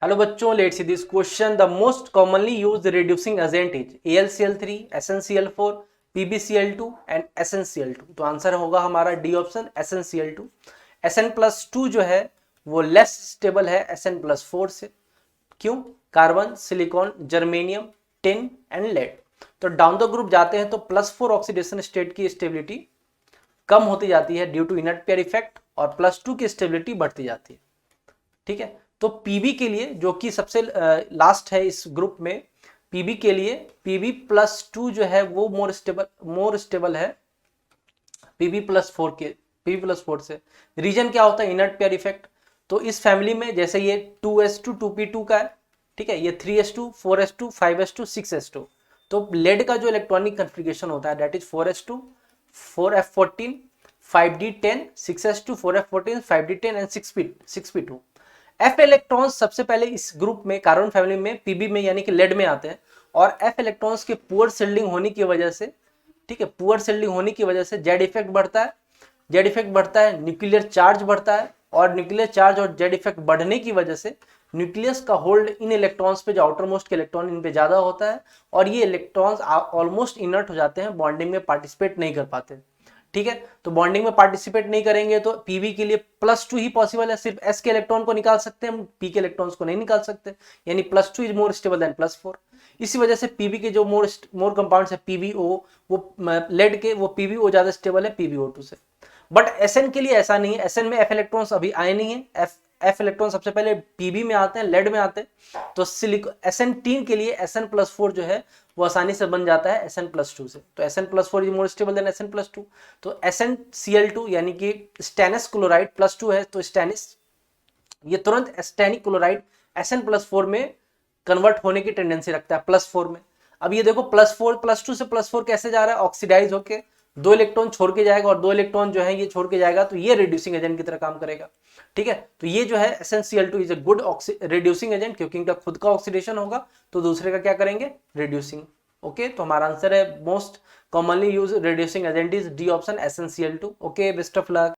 Hello बच्चों, let's see this question. The most commonly used reducing agent is AlCl3, SnCl4, PbCl2 and SnCl2। तो answer होगा हमारा D option, SnCl2। Sn+2 जो है वो less stable है Sn+4 से। क्यों? Carbon, silicon, germanium, tin and lead. तो डाउन द ग्रुप जाते हैं तो +4 ऑक्सीडेशन स्टेट की स्टेबिलिटी कम होती जाती है due to inert pair effect, और +2 की स्टेबिलिटी बढ़ती जाती है। ठीक है, तो पीबी के लिए जो कि सबसे लास्ट है इस ग्रुप में, पीबी के लिए Pb+2 जो है वो मोर स्टेबल है Pb+4 से। रीजन क्या होता है? Inert pair effect. तो इस फैमिली में जैसे ये 2s2 2p2 का है, ठीक है, ये 3s2 4s2 5s2 6s2। तो लेड का जो इलेक्ट्रॉनिक कन्फिग्रेशन होता है that is 4s2 4f14 5d10 6s2 4f14 5d10 and 6p2। F electrons सबसे पहले इस ग्रुप में कार्बन फैमिली में पीबी में यानी कि लेड में आते हैं, और एफ इलेक्ट्रॉन्स के पुअर शिल्डिंग होने की वजह से, ठीक है, पुअर शिल्डिंग होने की वजह से जेड इफेक्ट बढ़ता है। जेड इफेक्ट बढ़ता है, न्यूक्लियर चार्ज बढ़ता है, और न्यूक्लियर चार्ज और जेड इफेक्ट बढ़ने की वजह से न्यूक्लियस का होल्ड इन इलेक्ट्रॉन्स पे, जो आउटर मोस्ट के इलेक्ट्रॉन इन पे ज्यादा होता है, और ये इलेक्ट्रॉन्स ऑलमोस्ट इनर्ट हो जाते हैं, बॉन्डिंग में पार्टिसिपेट नहीं कर पाते। ठीक है, तो बॉन्डिंग में पार्टिसिपेट नहीं करेंगे तो पीबी के लिए +2 ही पॉसिबल है। सिर्फ एस के इलेक्ट्रॉन को निकाल सकते हैं हम, पी के इलेक्ट्रॉन्स को नहीं निकाल सकते, यानी +2 इज मोर स्टेबल देन +4। इसी वजह से पीबी के जो मोर कंपाउंड्स है पीबीओ, वो लेड के वो पीबीओ ज्यादा स्टेबल है PbO2 से। बट एसएन के लिए ऐसा नहीं है। एसएन में एफ इलेक्ट्रॉन्स अभी आए नहीं है। एफ इलेक्ट्रॉन सबसे पहले पीबी में आते हैं, लेड में आते हैं। तो SN3 के लिए Sn+4 जो है वो आसानी से बन जाता है Sn+2 से। तो Sn+4 is more stable then Sn+2। तो SnCl2 यानी कि स्टेनस क्लोराइड +2 है, तो स्टेनिस ये तुरंत स्टेनिक क्लोराइड Sn+4 में कन्वर्ट होने की टेंडेंसी रखता है +4 में। अब ये देखो +2 से +4 कैसे जा रहा है? ऑक्सीडाइज होके 2 इलेक्ट्रॉन छोड़ के जाएगा, और 2 इलेक्ट्रॉन जो है ये छोड़ के जाएगा, तो ये रिड्यूसिंग एजेंट की तरह काम करेगा। ठीक है, तो ये जो है SnCl2 is a good reducing agent, क्योंकि इनका खुद का ऑक्सीडेशन होगा तो दूसरे का क्या करेंगे? रिड्यूसिंग। ओके, तो हमारा आंसर है most commonly use reducing agent is D option, SnCl2। Okay, best of luck.